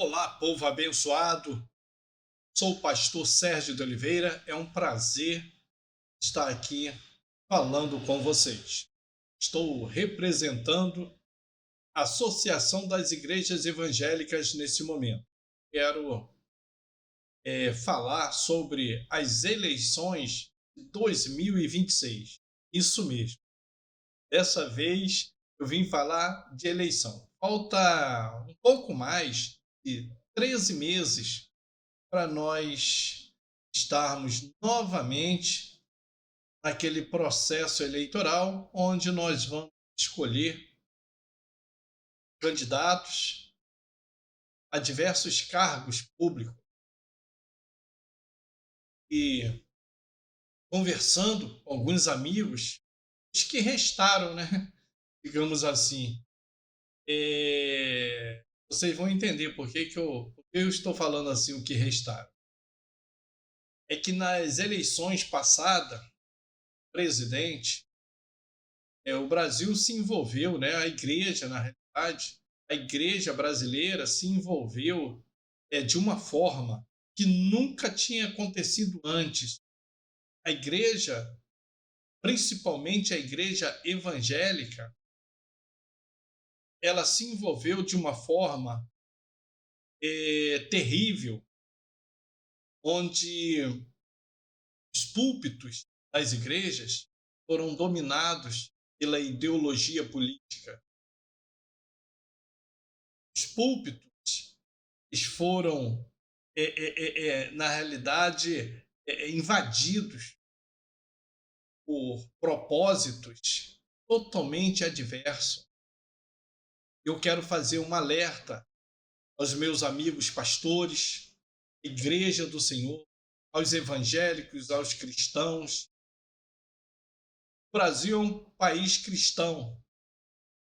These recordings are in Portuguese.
Olá, povo abençoado. Sou o pastor Sérgio de Oliveira. É um prazer estar aqui falando com vocês. Estou representando a Associação das Igrejas Evangélicas nesse momento. Quero falar sobre as eleições de 2026. Isso mesmo. Dessa vez eu vim falar de eleição. Falta um pouco mais de 13 meses para nós estarmos novamente naquele processo eleitoral onde nós vamos escolher candidatos a diversos cargos públicos. E conversando com alguns amigos, os que restaram, né? Digamos assim, vocês vão entender por que eu estou falando assim, o que restaram. É que nas eleições passadas, presidente, o Brasil se envolveu, né? A igreja, na realidade, a igreja brasileira se envolveu de uma forma que nunca tinha acontecido antes. A igreja, principalmente a igreja evangélica, ela se envolveu de uma forma terrível, onde os púlpitos das igrejas foram dominados pela ideologia política. Os púlpitos foram, na realidade, invadidos por propósitos totalmente adversos. Eu quero fazer um alerta aos meus amigos pastores, Igreja do Senhor, aos evangélicos, aos cristãos. O Brasil é um país cristão,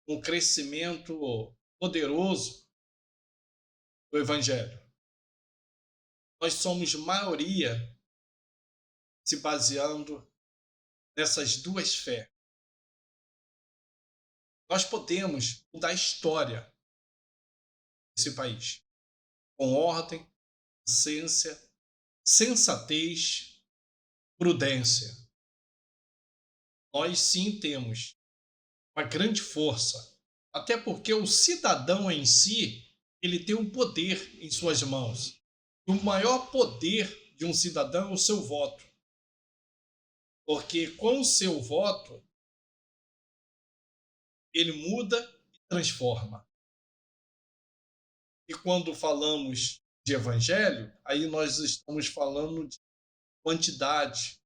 um crescimento poderoso do Evangelho. Nós somos maioria se baseando nessas duas fés. Nós podemos mudar a história desse país com ordem, ciência, sensatez, prudência. Nós sim temos uma grande força, até porque o cidadão em si, ele tem um poder em suas mãos. O maior poder de um cidadão é o seu voto. Porque com o seu voto, ele muda e transforma. E quando falamos de evangelho, aí nós estamos falando de quantidade,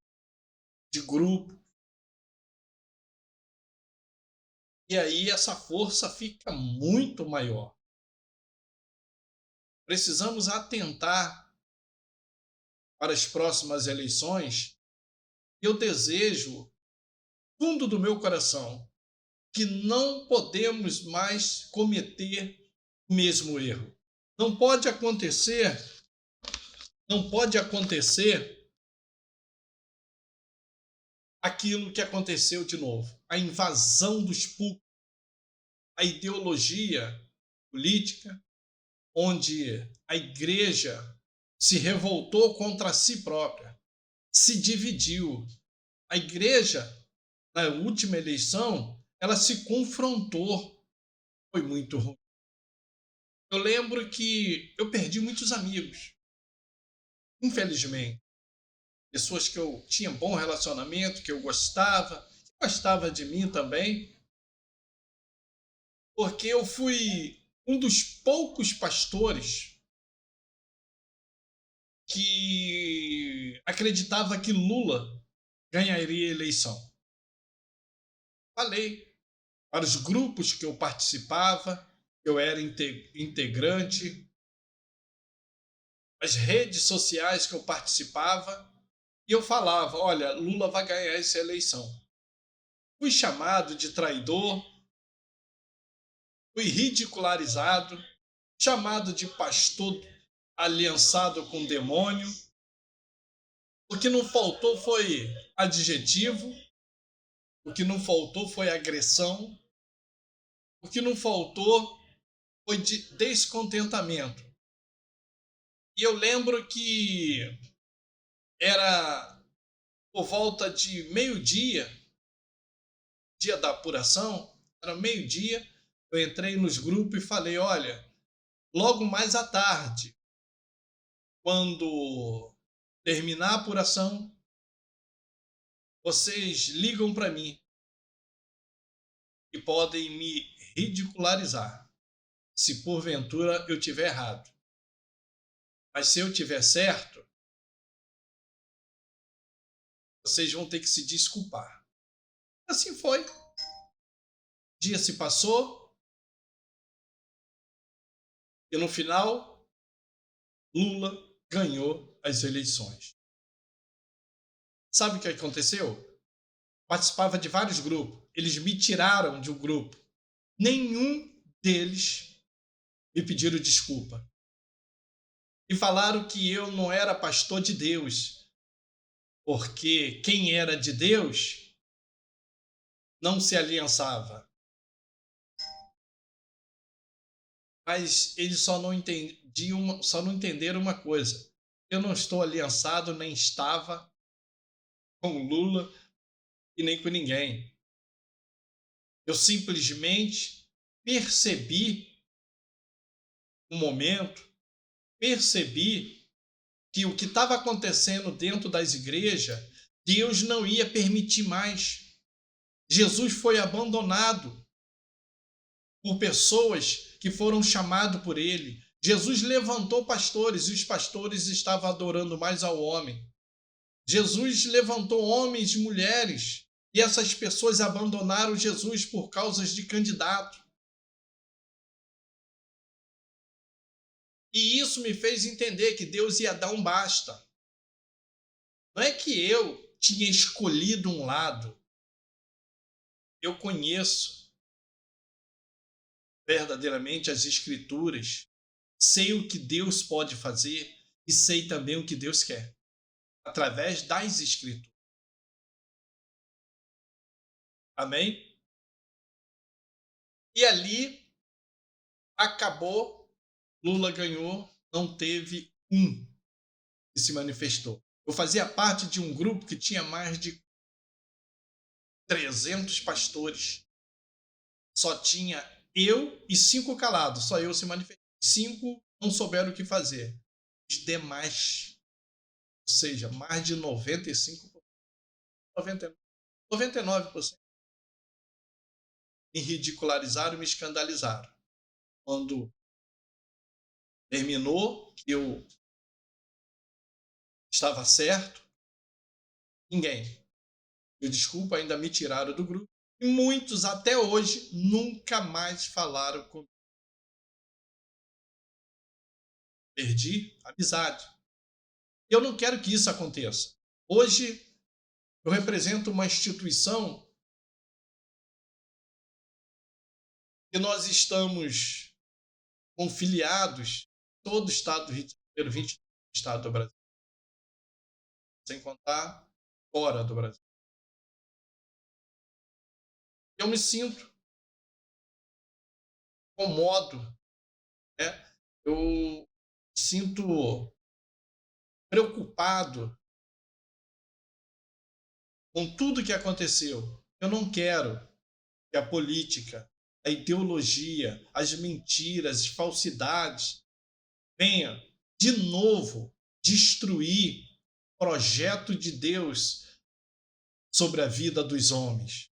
de grupo. E aí essa força fica muito maior. Precisamos atentar para as próximas eleições. Eu desejo, fundo do meu coração, que não podemos mais cometer o mesmo erro. Não pode acontecer, não pode acontecer aquilo que aconteceu de novo, a invasão dos púlpitos, a ideologia política, onde a igreja se revoltou contra si própria, se dividiu. A igreja, na última eleição, ela se confrontou. Foi muito ruim. Eu lembro que eu perdi muitos amigos, infelizmente. Pessoas que eu tinha bom relacionamento, que eu gostava, que gostava de mim também, porque eu fui um dos poucos pastores que acreditava que Lula ganharia a eleição. Falei para os grupos que eu participava, eu era integrante, as redes sociais que eu participava, e eu falava, olha, Lula vai ganhar essa eleição. Fui chamado de traidor, fui ridicularizado, chamado de pastor aliançado com o demônio. O que não faltou foi adjetivo, o que não faltou foi agressão, o que não faltou foi de descontentamento. E eu lembro que era por volta de meio-dia, dia da apuração, era meio-dia, eu entrei nos grupos e falei, olha, logo mais à tarde, quando terminar a apuração, vocês ligam para mim e podem me ridicularizar, se porventura eu tiver errado. Mas se eu tiver certo, vocês vão ter que se desculpar. Assim foi. O dia se passou e no final, Lula ganhou as eleições. Sabe o que aconteceu? Participava de vários grupos. Eles me tiraram de um grupo. Nenhum deles me pediram desculpa. E falaram que eu não era pastor de Deus, porque quem era de Deus não se aliançava. Mas eles só não entenderam uma coisa. Eu não estou aliançado, nem estava com Lula e nem com ninguém. Eu simplesmente percebi um momento, percebi que o que estava acontecendo dentro das igrejas, Deus não ia permitir mais. Jesus foi abandonado por pessoas que foram chamadas por ele. Jesus levantou pastores e os pastores estavam adorando mais ao homem. Jesus levantou homens e mulheres e essas pessoas abandonaram Jesus por causa de candidato. E isso me fez entender que Deus ia dar um basta. Não é que eu tinha escolhido um lado. Eu conheço verdadeiramente as Escrituras, sei o que Deus pode fazer e sei também o que Deus quer, através das Escrituras. Amém? E ali acabou, Lula ganhou, não teve um que se manifestou. Eu fazia parte de um grupo que tinha mais de 300 pastores. Só tinha eu e 5 calados, só eu se manifestei. 5 não souberam o que fazer. Os demais, ou seja, mais de 95%, 99% me ridicularizaram e me escandalizaram. Quando terminou, que eu estava certo, ninguém. Eu desculpa, ainda me tiraram do grupo. E muitos até hoje nunca mais falaram comigo. Perdi a amizade. Eu não quero que isso aconteça. Hoje eu represento uma instituição que nós estamos com filiados em todo o estado do Rio de Janeiro, 20 estados do Brasil, sem contar fora do Brasil. Eu me sinto incomodo, né? Eu me sinto preocupado com tudo que aconteceu. Eu não quero que a política, a ideologia, as mentiras, as falsidades venha de novo destruir o projeto de Deus sobre a vida dos homens.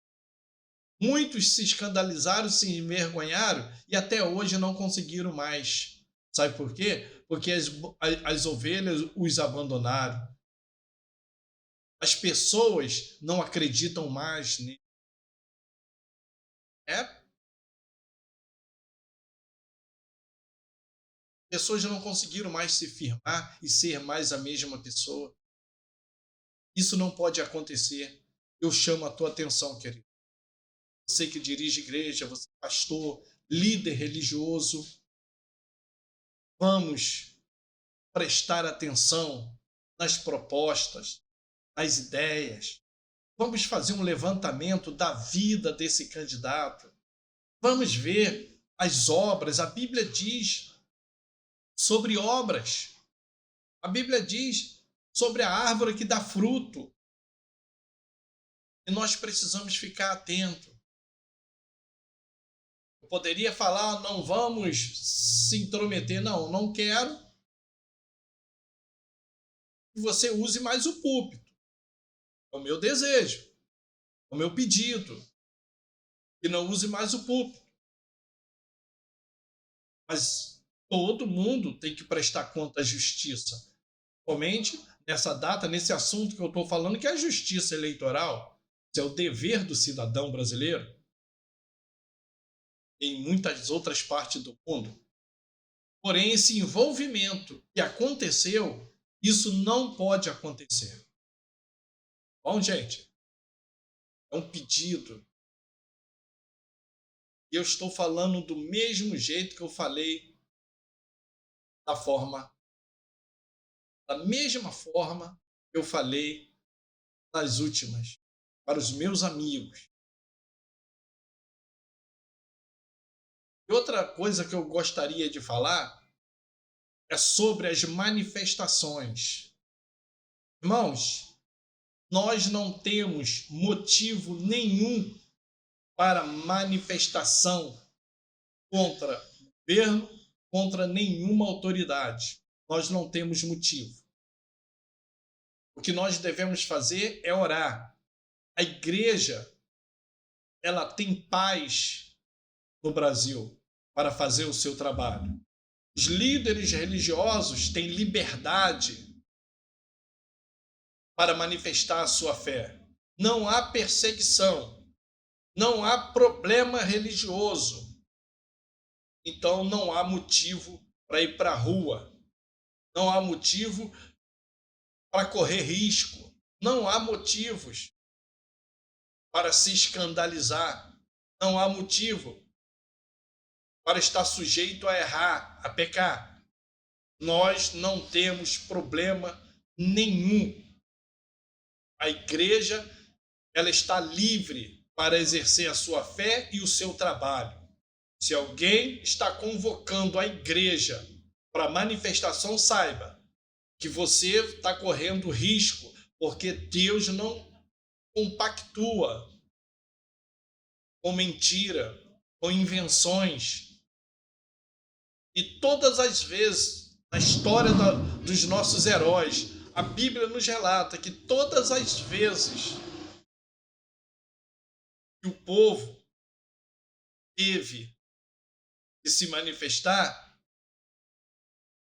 Muitos se escandalizaram, se envergonharam e até hoje não conseguiram mais. Sabe por quê? Porque as ovelhas os abandonaram. As pessoas não acreditam mais nele. Pessoas não conseguiram mais se firmar e ser mais a mesma pessoa. Isso não pode acontecer. Eu chamo a tua atenção, querido. Você que dirige igreja, você pastor, líder religioso, vamos prestar atenção nas propostas, nas ideias. Vamos fazer um levantamento da vida desse candidato. Vamos ver as obras. A Bíblia diz sobre obras. A Bíblia diz sobre a árvore que dá fruto. E nós precisamos ficar atentos. Eu poderia falar, não vamos se intrometer. Não, não quero que você use mais o púlpito. É o meu desejo, é o meu pedido, que não use mais o púlpito. Mas todo mundo tem que prestar conta à justiça. Somente nessa data, nesse assunto que eu estou falando, que é a justiça eleitoral. Isso é o dever do cidadão brasileiro. Em muitas outras partes do mundo. Porém, esse envolvimento que aconteceu, isso não pode acontecer. Bom, gente, é um pedido. E eu estou falando do mesmo jeito que eu falei, da mesma forma que eu falei nas últimas, para os meus amigos. E outra coisa que eu gostaria de falar é sobre as manifestações. Irmãos, nós não temos motivo nenhum para manifestação contra o governo, contra nenhuma autoridade. Nós não temos motivo. O que nós devemos fazer é orar. A igreja, ela tem paz no Brasil para fazer o seu trabalho. Os líderes religiosos têm liberdade para manifestar a sua fé. Não há perseguição. Não há problema religioso. Então não há motivo para ir para a rua. Não há motivo para correr risco. Não há motivos para se escandalizar. Não há motivo para estar sujeito a errar, a pecar. Nós não temos problema nenhum. A igreja, ela está livre para exercer a sua fé e o seu trabalho. Se alguém está convocando a igreja para manifestação, saiba que você está correndo risco, porque Deus não compactua com mentira, com invenções. E todas as vezes, na história dos nossos heróis, a Bíblia nos relata que todas as vezes que o povo teve que se manifestar,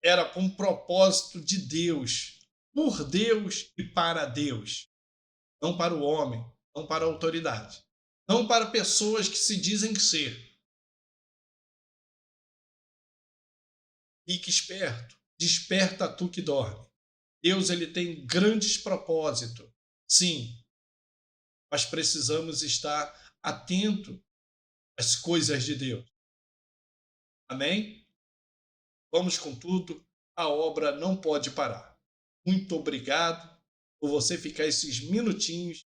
era com um propósito de Deus, por Deus e para Deus. Não para o homem, não para a autoridade. Não para pessoas que se dizem ser. Fique esperto, desperta tu que dorme. Deus, ele tem grandes propósitos, sim, mas precisamos estar atento às coisas de Deus. Amém? Vamos com tudo, a obra não pode parar. Muito obrigado por você ficar esses minutinhos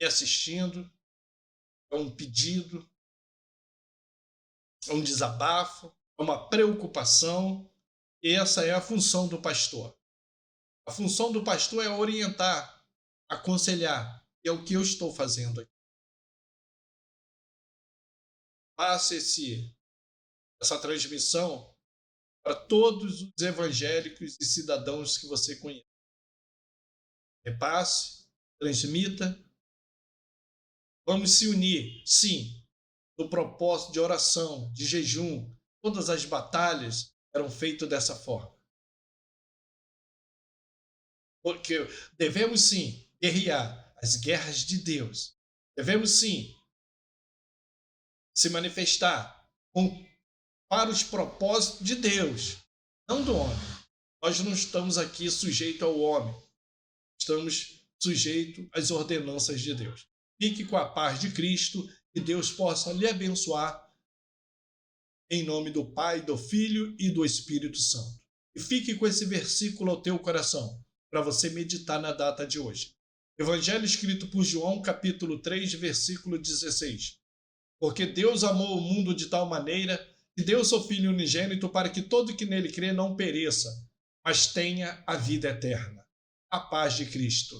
me assistindo. É um pedido, é um desabafo, é uma preocupação, e essa é a função do pastor. A função do pastor é orientar, aconselhar, e é o que eu estou fazendo aqui. Passe essa transmissão para todos os evangélicos e cidadãos que você conhece. Repasse, transmita. Vamos se unir, sim, no propósito de oração, de jejum. Todas as batalhas eram feitas dessa forma. Porque devemos, sim, guerrear as guerras de Deus. Devemos, sim, se manifestar para os propósitos de Deus, não do homem. Nós não estamos aqui sujeitos ao homem. Estamos sujeitos às ordenanças de Deus. Fique com a paz de Cristo e Deus possa lhe abençoar em nome do Pai, do Filho e do Espírito Santo. E fique com esse versículo ao teu coração, para você meditar na data de hoje. Evangelho escrito por João, capítulo 3, versículo 16. Porque Deus amou o mundo de tal maneira que deu seu Filho unigênito para que todo que nele crê não pereça, mas tenha a vida eterna. A paz de Cristo.